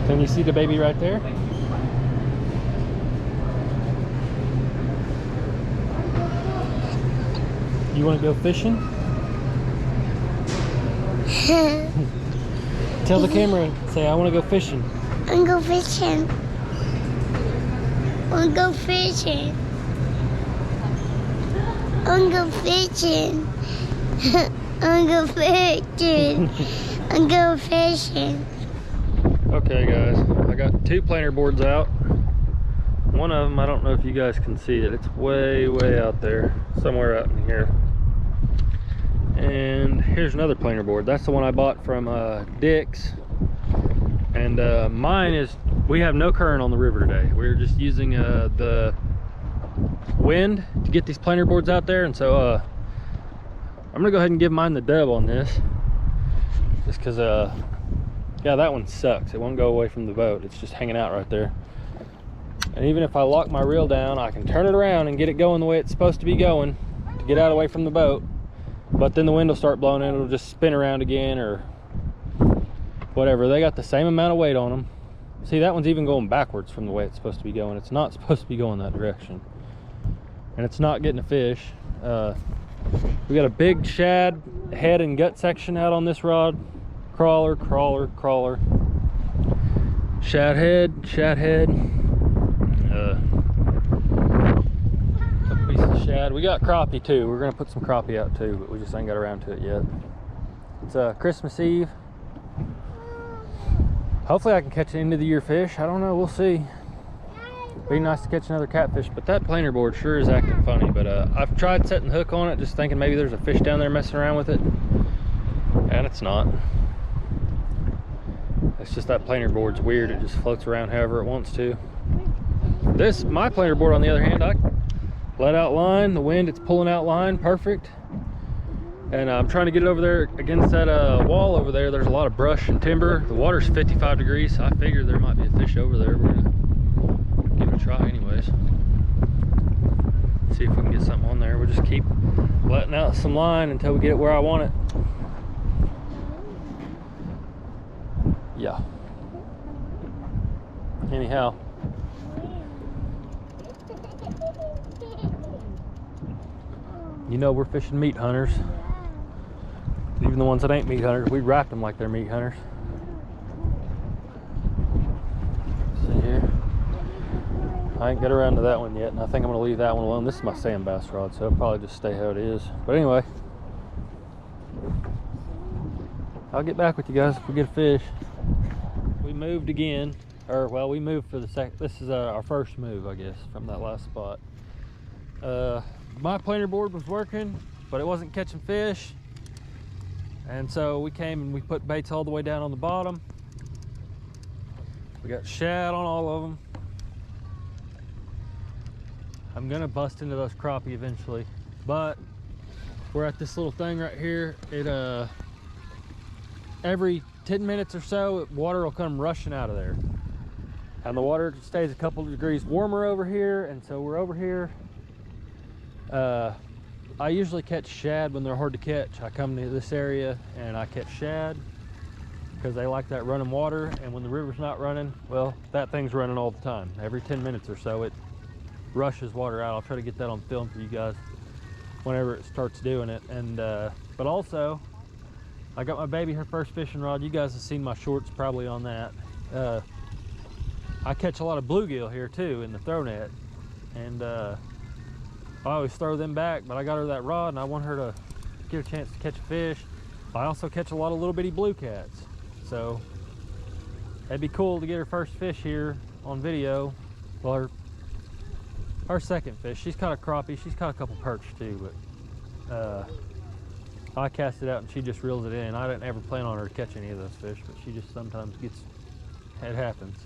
Can you see the baby right there? You want to go fishing? Tell the camera, say, I want to go fishing. I want to go fishing. I want to go fishing. I want to go fishing. I want to go fishing. I want to go fishing. Okay guys, I got 2 planer boards out. One of them, I don't know if you guys can see it. It's way out there, somewhere out in here. And here's another planer board. That's the one I bought from Dick's. And mine is, we have no current on the river today. We're just using the wind to get these planer boards out there. And so I'm gonna go ahead and give mine the dub on this. Just cause yeah, that one sucks. It won't go away from the boat. It's just hanging out right there. And even if I lock my reel down, I can turn it around and get it going the way it's supposed to be going to get out away from the boat. But then the wind will start blowing and it'll just spin around again or whatever. They got the same amount of weight on them. See, that one's even going backwards from the way it's supposed to be going. It's not supposed to be going that direction. And it's not getting a fish. We got a big shad head and gut section out on this rod. Crawler. Shad head. Couple pieces of shad. We got crappie too. We're gonna put some crappie out too, but we just ain't got around to it yet. It's Christmas Eve. Hopefully I can catch an end of the year fish. I don't know, we'll see. Be nice to catch another catfish, but that planer board sure is acting funny. But I've tried setting the hook on it, just thinking maybe there's a fish down there messing around with it, and it's not. It's just that planer board's weird. It just floats around however it wants to. My planer board on the other hand, I let out line, the wind, it's pulling out line, perfect. And I'm trying to get it over there against that wall over there. There's a lot of brush and timber. The water's 55 degrees, so I figured there might be a fish over there. We're gonna give it a try anyways. See if we can get something on there. We'll just keep letting out some line until we get it where I want it. Yeah. Anyhow. You know we're fishing meat hunters. Even the ones that ain't meat hunters, we wrap them like they're meat hunters. See here. I ain't got around to that one yet, and I think I'm gonna leave that one alone. This is my sand bass rod, so it'll probably just stay how it is. But anyway, I'll get back with you guys if we get a fish. We moved again, or well, we moved for the second. This is our first move, I guess, from that last spot. My planer board was working, but it wasn't catching fish. And so we came and we put baits all the way down on the bottom. We got shad on all of them. I'm gonna bust into those crappie eventually, but we're at this little thing right here. It every 10 minutes or so, water will come rushing out of there. And the water stays a couple of degrees warmer over here, and so we're over here. I usually catch shad when they're hard to catch. I come to this area and I catch shad because they like that running water, and when the river's not running, well, that thing's running all the time. Every 10 minutes or so, it rushes water out. I'll try to get that on film for you guys whenever it starts doing it. And but also, I got my baby her first fishing rod. You guys have seen my shorts probably on that. I catch a lot of bluegill here too in the throw net, and I always throw them back, but I got her that rod and I want her to get a chance to catch a fish. I also catch a lot of little bitty blue cats, so it'd be cool to get her first fish here on video. Well, her second fish. She's caught a crappie, she's caught a couple perch too, but I cast it out and she just reels it in. I didn't ever plan on her to catch any of those fish, but she just sometimes gets, it happens.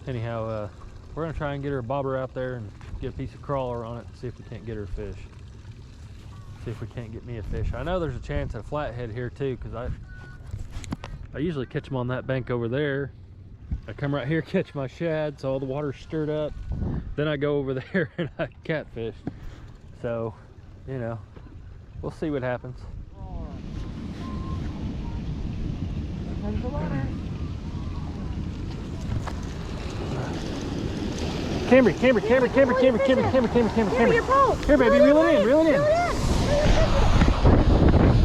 Anyhow, we're gonna try and get her a bobber out there and get a piece of crawler on it and see if we can't get her a fish. See if we can't get me a fish. I know there's a chance at a flathead here too, because I usually catch them on that bank over there. I come right here, catch my shad, so all the water's stirred up. Then I go over there and I catfish. So, you know, we'll see what happens. Here comes the water. Camry. Here, baby, reel it in.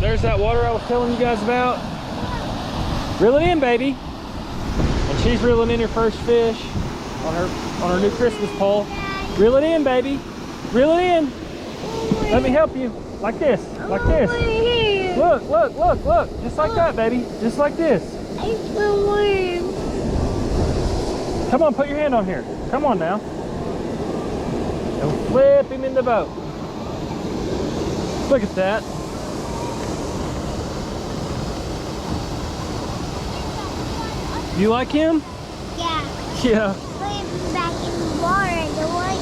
There's that water I was telling you guys about. Reel it in, baby. And she's reeling in her first fish on her new Christmas pole. Reel it in, baby. Reel it in. Let me help you. Like this. Look. Just like that, baby. Just like this. Come on, put your hand on here. Come on now. And flip him in the boat. Look at that. You like him? Yeah. Yeah. Put him back in the water. The one.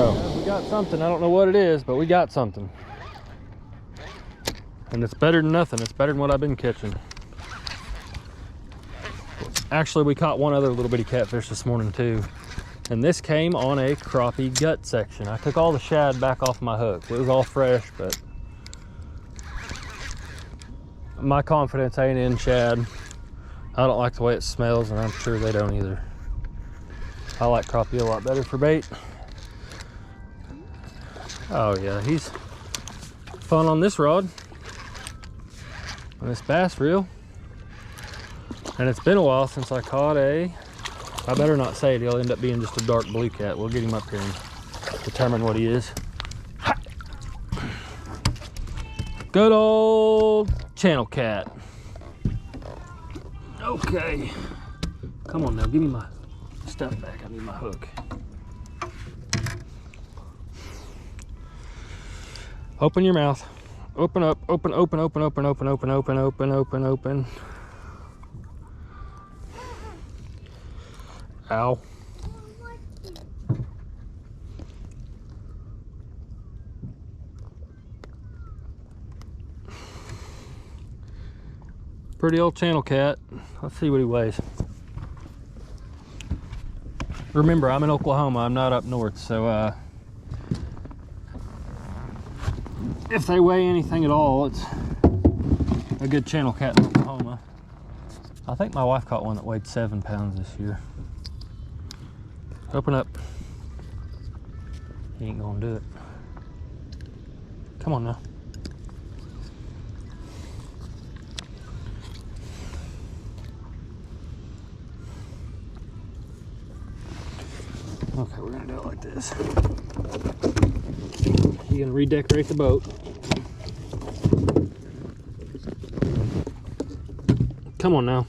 Oh, we got something. I don't know what it is, but we got something. And it's better than nothing. It's better than what I've been catching. Actually, we caught one other little bitty catfish this morning too. And this came on a crappie gut section. I took all the shad back off my hook. It was all fresh, but my confidence ain't in shad. I don't like the way it smells, and I'm sure they don't either. I like crappie a lot better for bait. Oh yeah, he's fun on this rod. On this bass reel. And it's been a while since I caught a, I better not say it, he'll end up being just a dark blue cat. We'll get him up here and determine what he is. Ha! Good old channel cat. Okay. Come on now, give me my stuff back. I need my hook. Open your mouth. Open up, open. Ow. Pretty old channel cat. Let's see what he weighs. Remember, I'm in Oklahoma. I'm not up north, so if they weigh anything at all, it's a good channel cat in Oklahoma. I think my wife caught one that weighed 7 pounds this year. Open up. He ain't gonna do it. Come on now. Okay, we're gonna do it like this. You're gonna redecorate the boat. Come on now.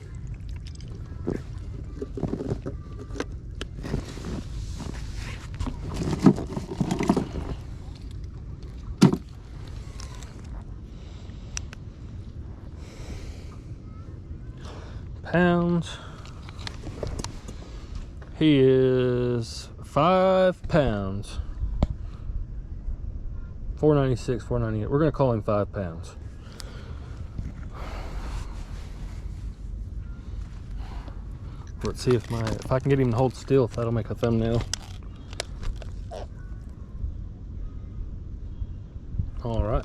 Pounds. He is 5 pounds. 496, 498. We're gonna call him 5 pounds. Let's see if I can get him to hold still, if that'll make a thumbnail. All right.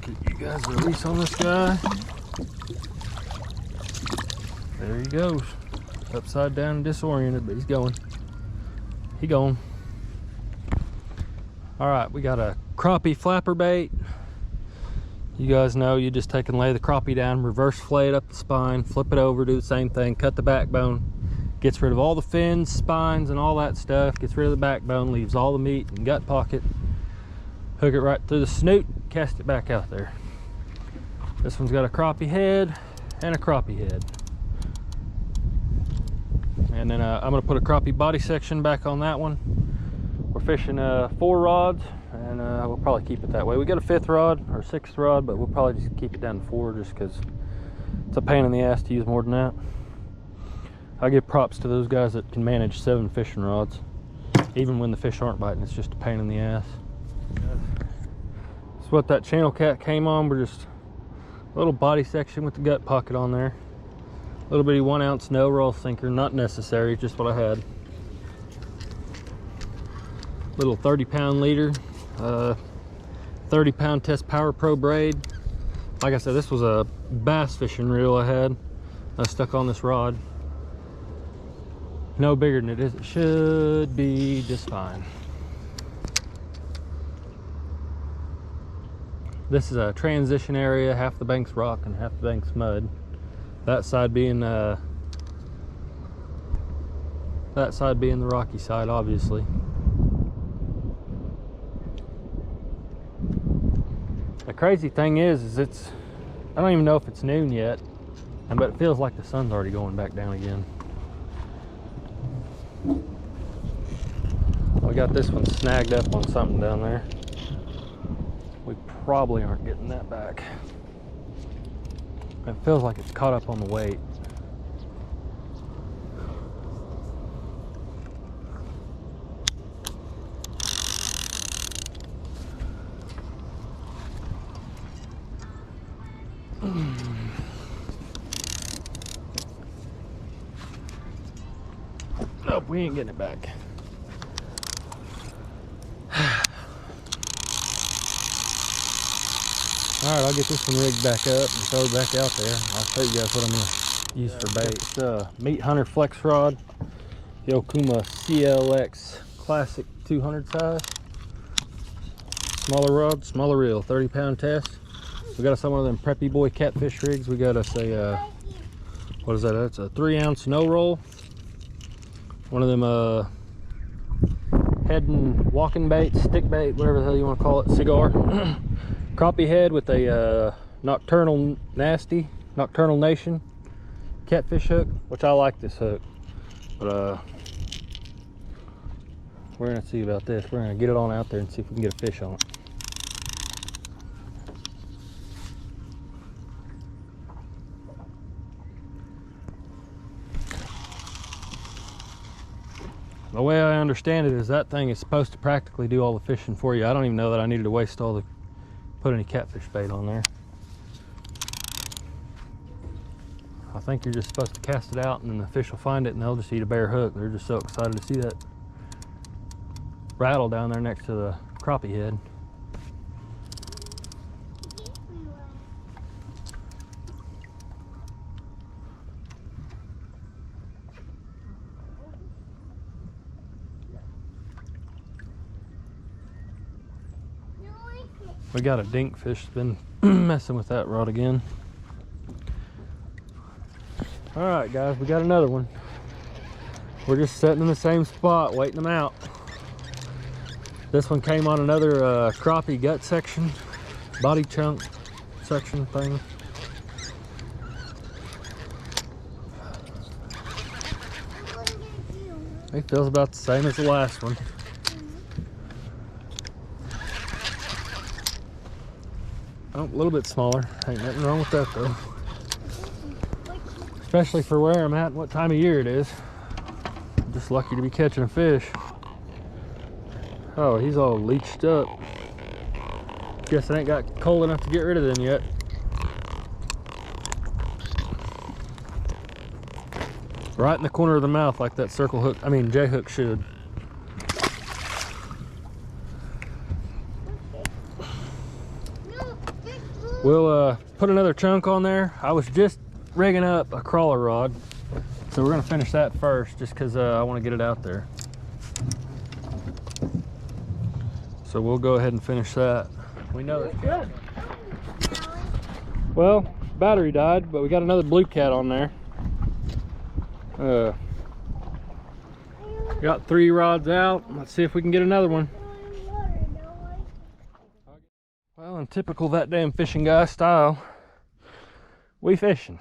Get you guys a release on this guy. There he goes. Upside down and disoriented, but he's going. He going. All right, we got a crappie flapper bait. You guys know you just take and lay the crappie down, reverse flay it up the spine, flip it over, do the same thing, cut the backbone, gets rid of all the fins, spines, and all that stuff, gets rid of the backbone, leaves all the meat and gut pocket, hook it right through the snoot, cast it back out there. This one's got a crappie head and a crappie head. And then I'm gonna put a crappie body section back on that one. We're fishing 4 rods, and we'll probably keep it that way. We got a 5th rod or 6th rod, but we'll probably just keep it down to 4 just because it's a pain in the ass to use more than that. I give props to those guys that can manage 7 fishing rods. Even when the fish aren't biting, it's just a pain in the ass. That's what that channel cat came on. We're just Little body section with the gut pocket on there. Little bitty 1 ounce no roll sinker, not necessary, just what I had. Little 30-pound leader, 30-pound Test Power Pro braid. Like I said, this was a bass fishing reel I had. I stuck on this rod. No bigger than it is. It should be just fine. This is a transition area, half the bank's rock and half the bank's mud. That side being the rocky side, obviously. The crazy thing is it's, I don't even know if it's noon yet, but it feels like the sun's already going back down again. We got this one snagged up on something down there. We probably aren't getting that back. It feels like it's caught up on the weight. Nope, we ain't getting it back. Alright, I'll get this one rigged back up and throw it back out there. I'll show you guys what I'm going to use for bait. It's a Meat Hunter Flex Rod, the Okuma CLX Classic 200 size. Smaller rod, smaller reel, 30-pound test. We got us on one of them Preppy Boy catfish rigs. We got us a, what is that? That's a 3 ounce no roll. One of them head and walking bait, stick bait, whatever the hell you want to call it, cigar. Crappie head with a Nocturnal Nation catfish hook, which I like this hook. But we're gonna see about this. We're gonna get it on out there and see if we can get a fish on it. The way I understand it is that thing is supposed to practically do all the fishing for you. I don't even know that I needed to waste all the, put any catfish bait on there. I think you're just supposed to cast it out and then the fish will find it and they'll just eat a bare hook. They're just so excited to see that rattle down there next to the crappie head. We got a dinkfish been messing with that rod again. All right, guys, we got another one. We're just sitting in the same spot, waiting them out. This one came on another crappie gut section, body chunk section thing. It feels about the same as the last one. Oh, a little bit smaller. Ain't nothing wrong with that though. Especially for where I'm at and what time of year it is. I'm just lucky to be catching a fish. Oh, he's all leached up. Guess it ain't got cold enough to get rid of them yet. Right in the corner of the mouth like that circle hook, J hook should. We'll put another chunk on there. I was just rigging up a crawler rod, so we're gonna finish that first just because I want to get it out there. So we'll go ahead and finish that. We know it's good. Well, battery died, but we got another blue cat on there. Got 3 rods out. Let's see if we can get another one. Well, in typical That Damn Fishing Guy style, we fishing.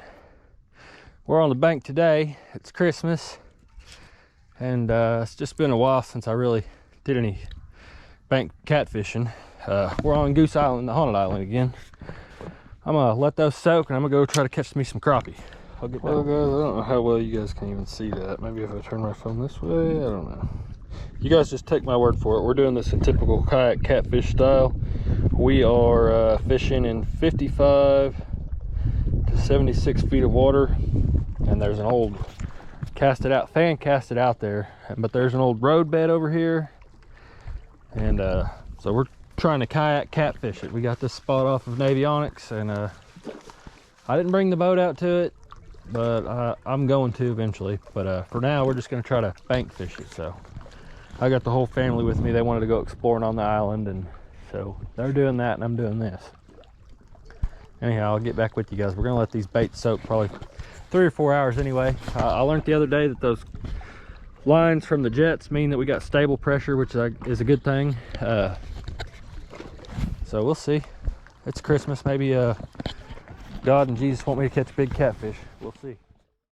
We're on the bank today. It's Christmas, and it's just been a while since I really did any bank catfishing. We're on Goose Island, the haunted island again. I'm gonna let those soak, and I'm gonna go try to catch me some crappie. I'll get well, guys, I don't know how well you guys can even see that. Maybe if I turn my phone this way, I don't know. You guys just take my word for it. We're doing this in typical kayak catfish style. We are fishing in 55 76 feet of water, and there's an old fan cast it out there, but there's an old road bed over here, and so we're trying to kayak catfish it. We got this spot off of Navionics, and I didn't bring the boat out to it, but I'm going to eventually. But for now, we're just going to try to bank fish it. So I got the whole family with me. They wanted to go exploring on the island, and so they're doing that, and I'm doing this. Anyhow, I'll get back with you guys. We're going to let these baits soak probably 3 or 4 hours anyway. I learned the other day that those lines from the jets mean that we got stable pressure, which is a good thing. So we'll see. It's Christmas. Maybe God and Jesus want me to catch big catfish. We'll see.